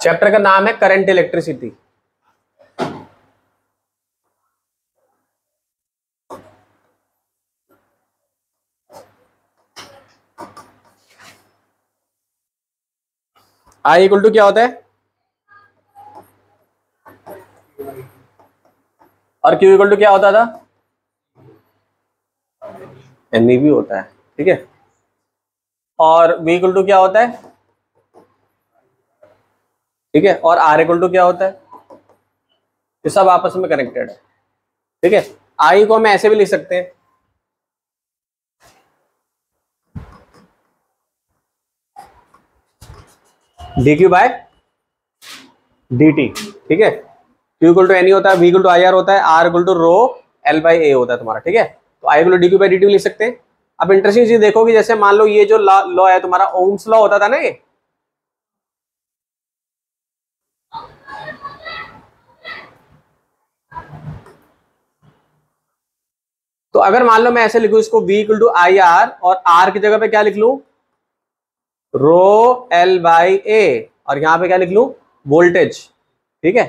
Chapter का नाम है current electricity. I equal to क्या होता है और क्यू इक्वल टू क्या होता था, एन भी होता है, ठीक है। और वी इक्वल टू क्या होता है, ठीक है। और आर इक्वल टू क्या होता है, ये सब आपस में कनेक्टेड है, ठीक है। आई को हम ऐसे भी लिख सकते हैं, D Q by D T, ठीक है। क्यू इक्वल टू एन होता है, V equal to I R होता है, R equal to rho L by A होता है तुम्हारा, ठीक है। तो I equal to D Q by D T लिख सकते हैं। अब इंटरेस्टिंग चीज देखोगे, जैसे मान लो ये जो लॉ है तुम्हारा, ओम्स लॉ होता था ना ये, तो अगर मान लो मैं ऐसे लिखूं इसको, V equal to I R और R की जगह पे क्या लिख लूं, रो एल बाई ए, और यहां पे क्या लिख लूं, वोल्टेज, ठीक है।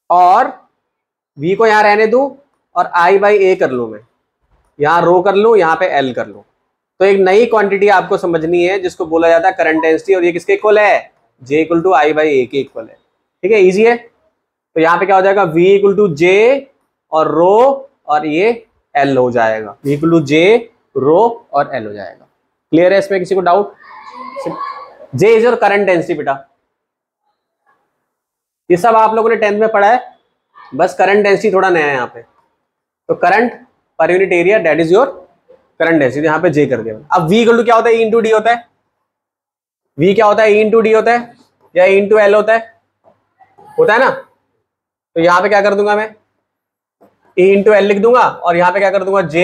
और V को यहां रहने दूं और I बाई ए कर लूं, मैं यहां रो कर लूं, यहां पे L कर लूं। तो एक नई क्वांटिटी आपको समझनी है जिसको बोला जाता है करंट डेंसिटी, और ये किसके इक्वल है, J equal to I by A के इक्वल है, ठीक है। इजी है। तो यहाँ पे क्या हो जाएगा, V इक्वल टू जे और रो और ये L हो जाएगा, V इक्वल टू जे रो और L हो जाएगा। क्लियर है, इसमें किसी को doubt? J is your current density बेटा, ये सब आप लोगों ने 10th में पढ़ा है, बस करंट डेंसिटी थोड़ा नया है यहाँ पे। तो current per unit area that is your current density, यहाँ पे J कर दिया। अब V इक्वल टू क्या होता है, E इंटू डी होता है। V क्या होता है, E इंटू डी होता है या E इंटू एल होता है ना। तो यहाँ पे क्या कर दूंगा मैं, E इंटू एल लिख दूंगा, और यहाँ पे क्या कर दूंगा, J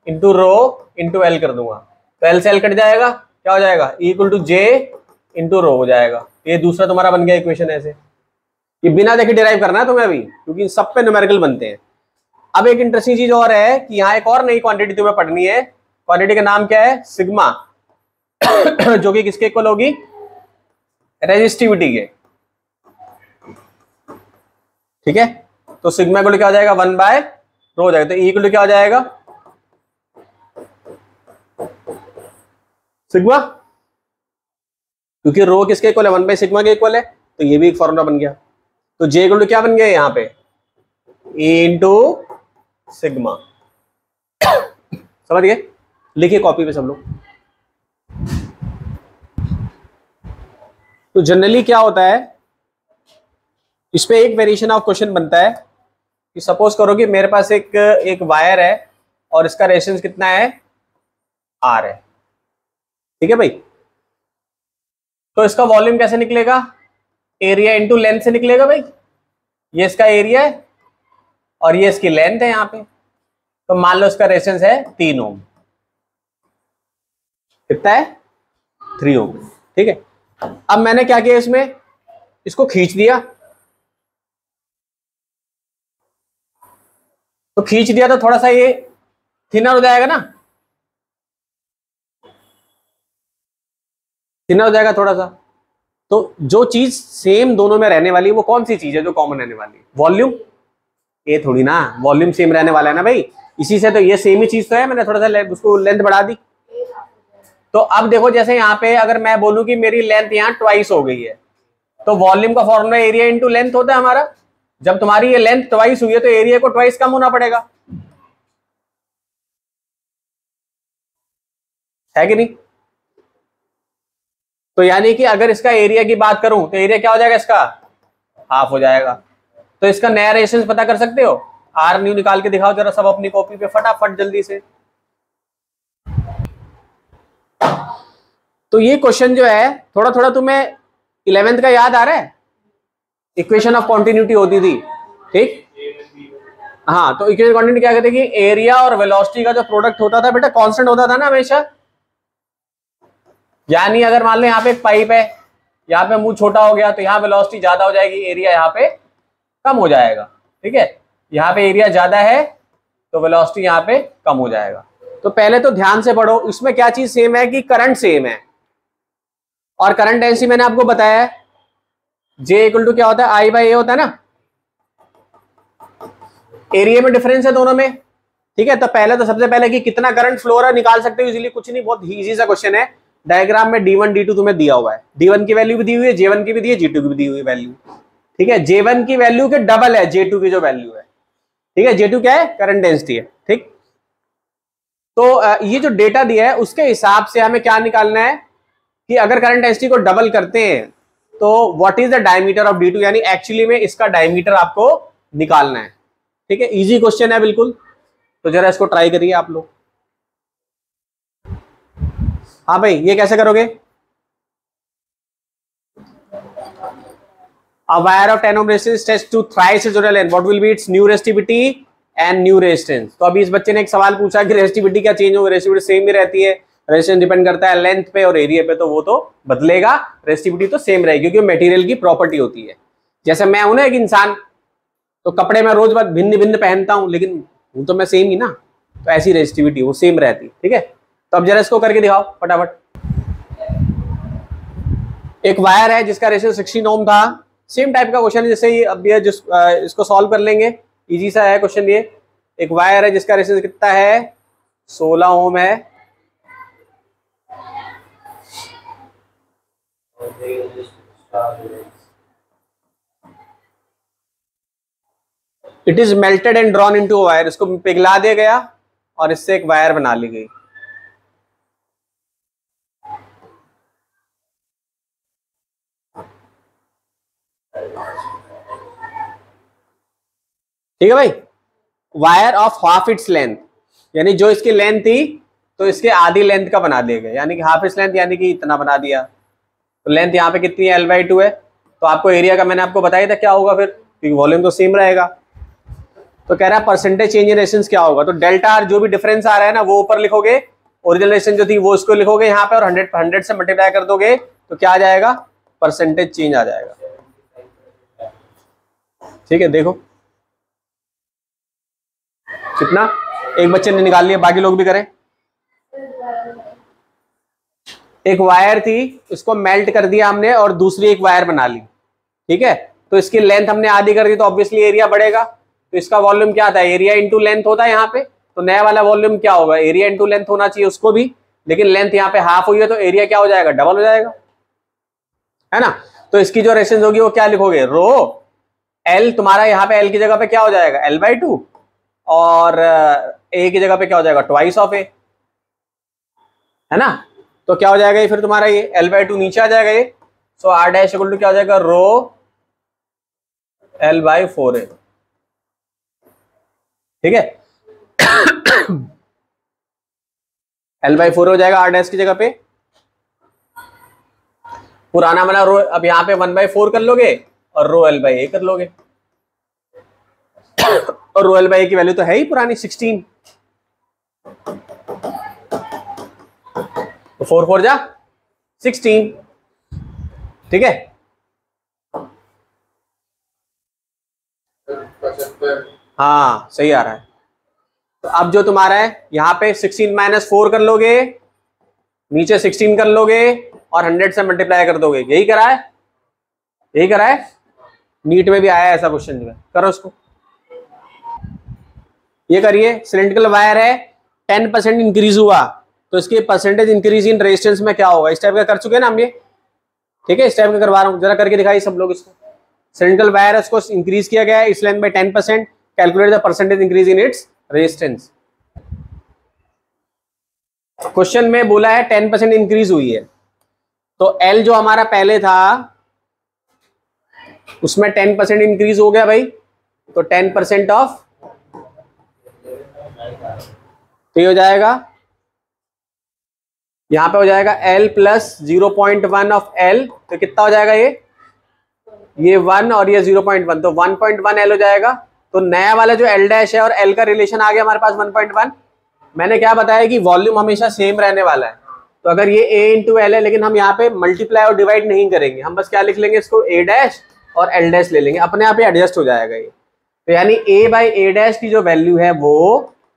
into rho into L कर दूंगा। तो एल से एल कट जाएगा, क्या हो जाएगा, E equal to J into rho हो जाएगा। ये दूसरा तुम्हारा बन गया इक्वेशन। ऐसे ये बिना देखे डिराइव करना है तुम्हें अभी, क्योंकि सब पे न्यूमेरिकल बनते हैं। अब एक इंटरेस्टिंग चीज और है कि यहाँ एक और नई क्वांटिटी तुम्हें पढ़नी है। क्वांटिटी का नाम क्या है, सिग्मा, जो कि किसके इक्वल होगी, रेजिस्टिविटी के, ठीक है। तो सिग्मा इक्वल क्या हो जाएगा, 1 बाय रो हो जाएगा। तो E इक्वल क्या हो जाएगा, सिग्मा, क्योंकि रो किसके इक्वल है, 1 बाय सिग्मा के इक्वल है, तो ये भी एक फॉर्मूला बन गया। तो J इक्वल क्या बन गया यहाँ पे, E इंटू सिग्मा। समझ गए, लिखिए कॉपी पे सब लोग। तो जनरली क्या होता है, इस पे एक वेरिएशन ऑफ क्वेश्चन बनता है कि सपोज करो कि मेरे पास एक वायर है और इसका रेजिस्टेंस कितना है, R है, ठीक है भाई। तो इसका वॉल्यूम कैसे निकलेगा, एरिया इंटू लेंथ से निकलेगा भाई। ये इसका एरिया है और ये इसकी लेंथ है यहाँ पे। तो मान लो इसका रेजिस्टेंस है 3 ओम, कितना है, 3 ओम, ठीक है। अब मैंने क्या किया, इसमें इसको खींच दिया, तो खींच दिया तो थोड़ा सा ये थिनर हो जाएगा ना, थिनर हो जाएगा थोड़ा सा। तो जो चीज सेम दोनों में रहने वाली है वो कौन सी चीज है जो कॉमन रहने वाली है, वॉल्यूम। ये थोड़ी ना, वॉल्यूम सेम रहने वाला है ना भाई, इसी से तो ये सेम ही चीज तो है, मैंने थोड़ा सा उसको लेंथ बढ़ा दी। तो अब देखो, जैसे यहाँ पे अगर मैं बोलूं कि मेरी लेंथ यहाँ ट्वाइस हो गई है, तो वॉल्यूम का फॉर्मूला एरिया इंटू लेंथ होता है हमारा। जब तुम्हारी ये लेंथ ट्वाइस हुई है तो एरिया को ट्वाइस कम होना पड़ेगा, है कि नहीं। तो यानी कि अगर इसका एरिया की बात करूं तो एरिया क्या हो जाएगा, इसका हाफ हो जाएगा। तो इसका नया रेजिस्टेंस पता कर सकते हो, आर न्यू निकाल के दिखाओ जरा सब अपनी कॉपी पे फटाफट जल्दी से। तो ये क्वेश्चन जो है थोड़ा थोड़ा तुम्हें 11th का याद आ रहा है, इक्वेशन ऑफ कॉन्टिन्यूटी होती थी, ठीक। हाँ, तो इक्वेशन कॉन्टिन्यूटी क्या कहते हैं कि एरिया और वेलोसिटी का जो प्रोडक्ट होता था बेटा कांस्टेंट होता था ना हमेशा। यानी अगर मान लो यहाँ पे एक पाइप है, यहाँ पे मुंह छोटा हो गया तो यहाँ वेलोसिटी ज्यादा हो जाएगी, एरिया यहाँ पे कम हो जाएगा, ठीक है। यहाँ पे एरिया ज्यादा है तो वेलोसिटी यहाँ पे कम हो जाएगा। तो पहले तो ध्यान से पढ़ो, इसमें क्या चीज सेम है कि करंट सेम है, और करंट डेंसिटी मैंने आपको बताया है जे इक्वल टू क्या होता है, आई बाई ए होता है ना। एरिया में डिफरेंस है दोनों में, ठीक है। तो पहले तो सबसे पहले कि कितना करंट फ्लो रहा है निकाल सकते हो इजीली, कुछ नहीं, बहुत इजी सा क्वेश्चन है। डायग्राम में D1 D2 तुम्हें दिया हुआ है, D1 की वैल्यू भी दी हुई है, J1 की भी दी है, J2 की भी दी हुई है वैल्यू, ठीक है। J1 की वैल्यू के डबल है J2 की जो वैल्यू है, ठीक है। J2 क्या है, करंट डेंसिटी है, ठीक। तो ये जो डेटा दिया है उसके हिसाब से हमें क्या निकालना है कि अगर करंट डेंसिटी को डबल करते हैं तो what is the diameter of D2, यानी एक्चुअली में इसका डायमीटर आपको निकालना है, ठीक है। इजी क्वेश्चन है बिल्कुल, तो जरा इसको ट्राई करिए आप लोग। हाँ भाई, ये कैसे करोगे? A wire of 10 ohm resistance stretched to thrice its original length. What will be its new resistivity and new resistance? तो अभी इस बच्चे ने एक सवाल पूछा कि रेसिस्टिविटी क्या चेंज होगी, रेसिस्टिविटी सेम ही रहती है, रेजिस्टेंस डिपेंड करता है लेंथ पे और एरिया पे, तो वो तो बदलेगा, रेसिस्टिविटी तो सेम रहेगी क्योंकि मटेरियल की प्रॉपर्टी होती है। जैसे मैं हूं ना एक इंसान, तो कपड़े में रोज बात भिन्न भिन्न पहनता हूं लेकिन हूं तो मैं सेम ही ना, तो ऐसी रेसिस्टिविटी वो सेम रहती, ठीक है। तो अब जरा इसको करके दिखाओ फटाफट। एक वायर है जिसका रेजिस्टेंस 16 ओम था, सेम टाइप का क्वेश्चन है जैसे ये, अब ये इसको सॉल्व कर लेंगे, इजी सा है क्वेश्चन ये। एक वायर है जिसका रेजिस्टेंस कितना है, 16 ओम है, it is melted and drawn into a wire, इसको पिघला दिया गया और इससे एक वायर बना ली गई। ठीक है भाई, wire of half its length, यानी जो इसकी लेंथ थी तो इसके आधी लेंथ का बना दिया गया, यानी कि हाफ इट्स लेंथ यानी कि इतना बना दिया। तो लेंथ यहाँ पे कितनी है, L/2 है। तो आपको एरिया का मैंने आपको बताया था क्या होगा फिर, क्योंकि वॉल्यूम तो सेम रहेगा। तो कह रहा है परसेंटेज चेंज इन रेजिस्टेंस क्या होगा, तो डेल्टा आर जो भी डिफरेंस आ रहा है ना वो ऊपर लिखोगे, ओरिजिनल रेजिस्टेंस जो थी वो इसको लिखोगे यहाँ पे और 100 से मल्टीप्लाई कर दोगे तो क्या आ जाएगा, परसेंटेज चेंज आ जाएगा। ठीक है, देखो कितना, एक बच्चे ने निकाल लिया, बाकी लोग भी करें। एक वायर थी, इसको मेल्ट कर दिया हमने और दूसरी एक वायर बना ली, ठीक है। तो इसकी लेंथ हमने आधी कर दी तो ऑब्वियसली एरिया बढ़ेगा। तो इसका वॉल्यूम क्या था, एरिया इंटू लेंथ होता है यहाँ पे, तो नया वाला वॉल्यूम क्या होगा, एरिया इंटू लेंथ होना चाहिए उसको भी, लेकिन लेंथ यहाँ पे हाफ हुई है तो एरिया क्या हो जाएगा, डबल हो जाएगा, है ना। तो इसकी जो रेजिस्टेंस होगी वो क्या लिखोगे, रो एल, तुम्हारा यहाँ पे एल की जगह पे क्या हो जाएगा, L/2, और ए की जगह पे क्या हो जाएगा, ट्वाइस ऑफ ए, है ना। तो क्या हो जाएगा ये फिर तुम्हारा, ये L/2 नीचे आ जाएगा ये, सो R डैश इक्वल टू क्या हो जाएगा, रो L/4A, ठीक है। L/4 हो जाएगा R डैश की जगह पे, पुराना वाला रो अब यहाँ पे 1/4 कर लोगे और रो L/A कर लोगे, और रो L/A की वैल्यू तो है ही पुरानी 16, तो 4 4 जा 16, ठीक है। हाँ सही आ रहा है। तो अब जो तुम्हारा है यहाँ पे 16 - 4 कर लोगे, नीचे 16 कर लोगे और 100 से मल्टीप्लाई कर दोगे, यही करा है, यही करा है, नीट में भी आया ऐसा क्वेश्चन जो है, करो उसको। ये करिए, सिलेंड्रिकल वायर है, 10% इंक्रीज हुआ तो इसके परसेंटेज इंक्रीज इन रेजिस्टेंस में क्या होगा, इस टाइप का कर चुके हैं ना हम ये, ठीक है। इस टाइप का करवा रहा हूँ, जरा करके दिखाइए सब लोग इसको। सिलेंड्रिकल वायर है, उसको इंक्रीज किया गया है इस length bye 10%, calculate the percentage increase in its resistance. Question में बोला है 10% इंक्रीज हुई है, तो एल जो हमारा पहले था उसमें 10% इंक्रीज हो गया भाई, तो 10% ऑफ, तो ये हो जाएगा, यहां पे हो जाएगा L प्लस 0.1 ऑफ L, तो कितना हो जाएगा ये 1 और ये 0.1, तो 1.1 L हो जाएगा। तो नया वाला जो L डैश है और L का रिलेशन आ गया हमारे पास 1.1। मैंने क्या बताया कि वॉल्यूम हमेशा सेम रहने वाला है, तो अगर ये A इंटू L है, लेकिन हम यहाँ पे मल्टीप्लाई और डिवाइड नहीं करेंगे, हम बस क्या लिख लेंगे इसको, A डैश और L डैश ले लेंगे, अपने आप ही एडजस्ट हो जाएगा ये। तो यानी ए बाई ए डैश की जो वैल्यू है वो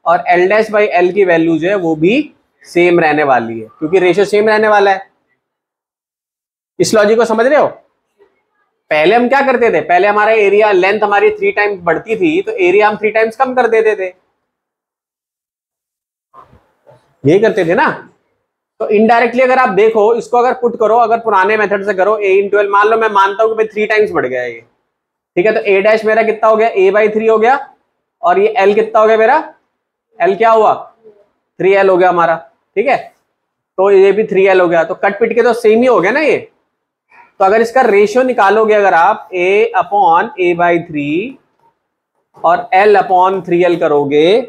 और एल डैश बाई एल की वैल्यू जो है वो भी सेम रहने वाली है, क्योंकि रेशियो सेम रहने वाला है। इस लॉजिक को समझ रहे हो? पहले हम क्या करते थे, पहले हमारा एरिया लेंथ हमारी 3 टाइम्स बढ़ती थी तो एरिया हम 3 टाइम्स कम कर देते थे, यही करते थे ना। तो इनडायरेक्टली अगर आप देखो, इसको अगर पुट करो, अगर पुराने मेथड से करो, a इंटू एल, मान लो मैं मानता हूं कि भाई 3 टाइम्स बढ़ गया ये, ठीक है, तो a डैश मेरा कितना हो गया, a बाई 3 हो गया, और ये l कितना हो गया मेरा, l क्या हुआ, 3l हो गया हमारा, ठीक है, तो ये भी 3l हो गया। तो कट पिट के तो सेम ही हो गया ना ये। तो अगर इसका रेशियो निकालोगे अगर आप a अपॉन a बाई 3 और l अपॉन 3l करोगे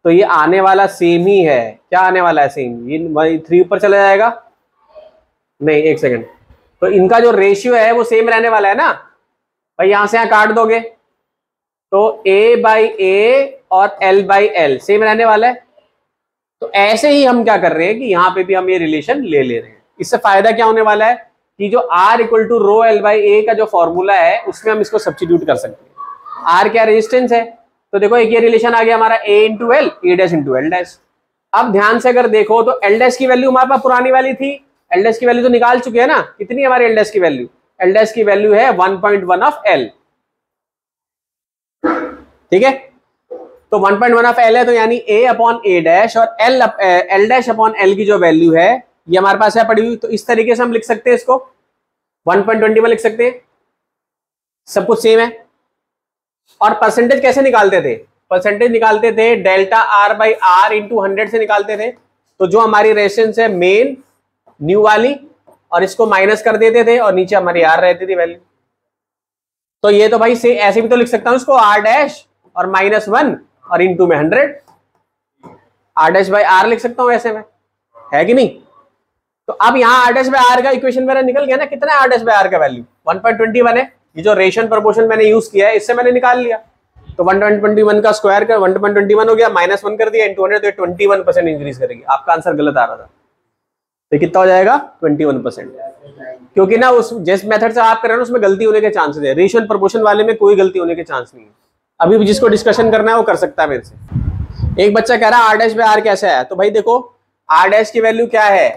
तो ये आने वाला सेम ही है। क्या आने वाला है, सेम। ये 3 ऊपर चला जाएगा, नहीं एक सेकंड, तो इनका जो रेशियो है वो सेम रहने वाला है ना भाई। यहां से यहां काट दोगे तो a बाई a और l बाई l सेम रहने वाला है। तो ऐसे ही हम क्या कर रहे हैं कि यहाँ पे भी हम ये रिलेशन ले ले रहे हैं। इससे फायदा क्या होने वाला है कि जो r equal to rho L by A का जो फॉर्मूला है उसमें हम इसको सब्स्टिट्यूट कर सकते हैं। r क्या, रेजिस्टेंस है, तो देखो एक ये रिलेशन आ गया हमारा a into L, A dash into L dash. अब ध्यान से अगर देखो तो एल डैश की वैल्यू हमारे पास पुरानी वाली थी, एल डैश की वैल्यू तो निकाल चुके हैं ना। कितनी हमारी एल डैश की वैल्यू, एल डैश की वैल्यू है 1.1 ऑफ एल, ठीक है। तो 1.1 ऑफ एल है, तो यानी a अपॉन ए डैश और एल डैश अपॉन एल की जो वैल्यू है ये हमारे पास है पड़ी हुई। तो इस तरीके से हम लिख सकते हैं इसको, 1.21 लिख सकते हैं, सब कुछ सेम है। और परसेंटेज कैसे निकालते थे, परसेंटेज निकालते थे delta R by R into 100 से निकालते थे। तो जो हमारी रेजिस्टेंस है मेन न्यू वाली, और इसको माइनस कर देते थे और नीचे हमारी आर रहती थी वैल्यू। तो ये तो भाई से ऐसे भी तो लिख सकता हूं इसको, आर डैश और -1 और इंटू में 100, आर डैश बाई आर लिख सकता हूं ऐसे में, है कि नहीं। तो अब यहाँ आर डैश बाई आर का इक्वेशन मेरा निकल गया ना। कितना है आर डैश बाई आर का वैल्यू, 1.21 है। ये जो रेशियो प्रोपोर्शन मैंने यूज किया है इससे मैंने निकाल लिया। तो 1.21 का स्क्वायर कर 1.21 हो गया, -1 कर दिया इंटू 100, तो 21% इंक्रीज करेगी। आपका आंसर गलत आ रहा था, तो कितना हो जाएगा 21%, क्योंकि ना उस जिस मेथड से आप कर रहे हो उसमें गलती होने के चांसेस है। रेशियो प्रोपोर्शन वाले में कोई गलती होने के चांस नहीं है। अभी भी जिसको डिस्कशन करना है वो कर सकता है मेरे से। एक बच्चा कह रहा है आर डैश बाई आर कैसे है, तो भाई देखो आर डैश की वैल्यू क्या है,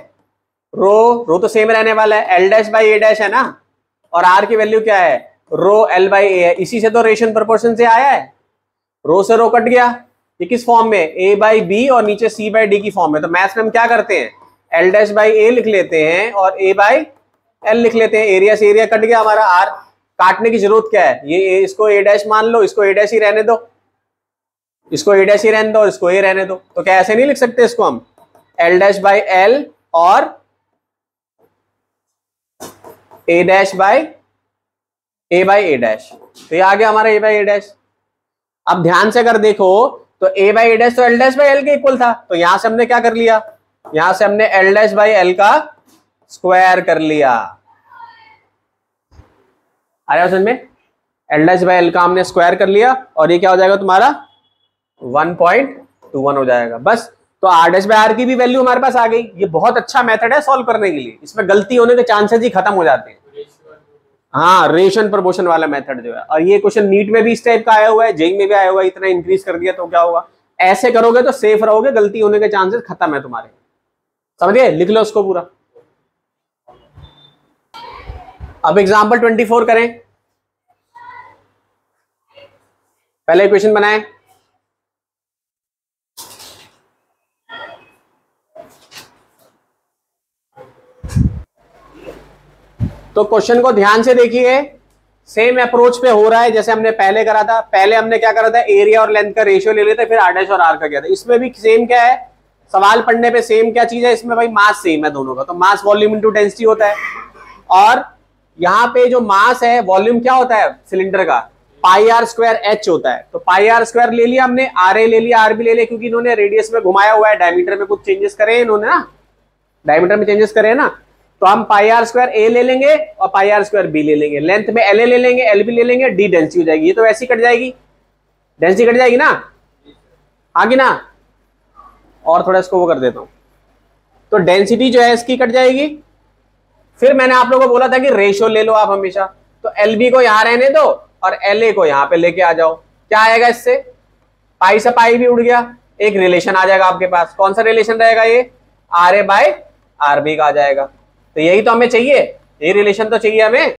रो तो सेम रहने वाला है, L dash by A dash है ना, और आर की वैल्यू क्या है, रो एल बाई ए है। इसी से तो रेशियो प्रोपोर्शन से आया है, रो से रो कट गया। ये किस फॉर्म में, ए बाई बी और नीचे सी बाई डी की फॉर्म में। तो मैथ्स में हम क्या करते हैं, एल डैश बाई ए लिख लेते हैं और ए बाई एल लिख लेते हैं। एरिया से एरिया कट गया हमारा, आर काटने की जरूरत क्या है, ये इसको ए डैश मान लो, इसको ए डैश ही रहने दो, इसको ए डैश ही रहने दो, इसको ए रहने दो। तो क्या ऐसे नहीं लिख सकते इसको हम, एल डैश बाई एल और A dash by A by A dash. तो ये आ गया हमारा ए बाई ए डैश। अब ध्यान से अगर देखो तो ए बाई ए डैश तो एल डैश बाई एल के इक्वल था, तो यहां से हमने क्या कर लिया, यहां से हमने एल डैश बाई एल का स्क्वायर कर लिया। आया समझ में, एल डैश बाई एल का हमने स्क्वायर कर लिया और ये क्या हो जाएगा तुम्हारा 1.21 हो जाएगा बस। तो आर डैश बाई आर की भी वैल्यू हमारे पास आ गई। ये बहुत अच्छा मेथड है सॉल्व करने के लिए, इसमें गलती होने के चांसेस ही खत्म हो जाते हैं। हाँ, रेशियो प्रोपोर्शन वाला मेथड जो है। और ये क्वेश्चन नीट में भी इस टाइप का आया हुआ है, जेईई में भी आया हुआ है। इतना इंक्रीज कर दिया तो क्या होगा, ऐसे करोगे तो सेफ रहोगे, गलती होने के चांसेस खत्म है तुम्हारे। समझिए, लिख लो उसको पूरा। अब एग्जाम्पल 24 करें। पहले क्वेश्चन बनाए, तो क्वेश्चन को ध्यान से देखिए। सेम अप्रोच पे हो रहा है जैसे हमने पहले करा था। पहले हमने क्या करा था, एरिया और लेंथ का रेशियो ले लेते, फिर आर डैश और आर का किया था। इसमें भी सेम क्या है, सवाल पढ़ने पे सेम क्या चीज है इसमें भाई, मास सेम है दोनों का। तो मास वॉल्यूम इनटू डेंसिटी होता है। और यहाँ पे जो मास है, वॉल्यूम क्या होता है सिलेंडर का, पाई आर स्क्वायर एच होता है। तो पाई आर स्क्वायर ले लिया हमने, आर ए ले लिया, आर भी ले लिया, क्योंकि इन्होंने रेडियस में घुमाया हुआ है, डायमीटर में कुछ चेंजेस करे इन्होंने ना, डायमीटर में चेंजेस करे ना। तो हम पाई आर स्क्वायर ए ले लेंगे और पाई आर स्क्वायर बी ले लेंगे। लेंथ में एल ए ले लेंगे, एल भी ले लेंगे, डी डेंसिटी हो जाएगी। ये तो वैसी कट जाएगी, डेंसिटी कट जाएगी ना, आगे ना। और थोड़ा इसको वो कर देता हूं, तो डेंसिटी जो है इसकी कट जाएगी। फिर मैंने आप लोगों को बोला था कि रेशियो ले लो आप हमेशा। तो एल बी को यहां रहने दो और एल ए को यहां पे लेके आ जाओ। क्या आएगा इससे, पाई से पाई भी उड़ गया, एक रिलेशन आ जाएगा आपके पास। कौन सा रिलेशन रहेगा ये, R A by R B का आ जाएगा। तो यही तो हमें चाहिए, ये रिलेशन तो चाहिए हमें।